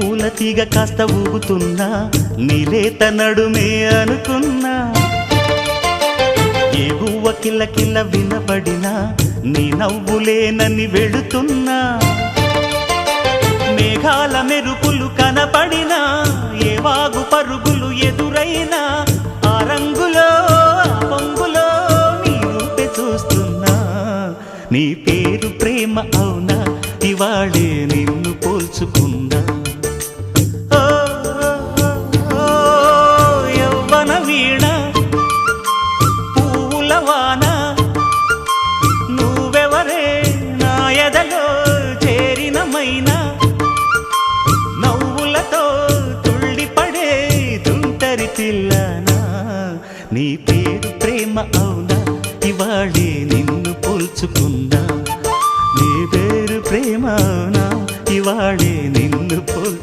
పూల తీగ కాస్త ఊగుతున్నా నీలేత నడుమే అనుకున్నా ఏ గువ్వ కిల్ల కిల్ల వినబడినా నీ నవ్వులేనని వెళుతున్నా మేఘాల మెరుపులు కనపడినా ఏ వాగు పరుగులు ఎదురైనా ఆ రంగులో ఆ పొంగులో నీ రూపే చూస్తున్నా నీ పేరు ప్రేమ అవునా ఇవాళే నిన్ను పోల్చుకున్నా యవ్వన వీణ పూల వాన నువ్వెవరే నా ఎదలో చేరిన మైనా నవ్వులతో తుళ్ళిపడే తుంటరి పిల్లనా నీ పేరు ప్రేమ అవునా ఇవాళే నిన్ను పోల్చుకున్నా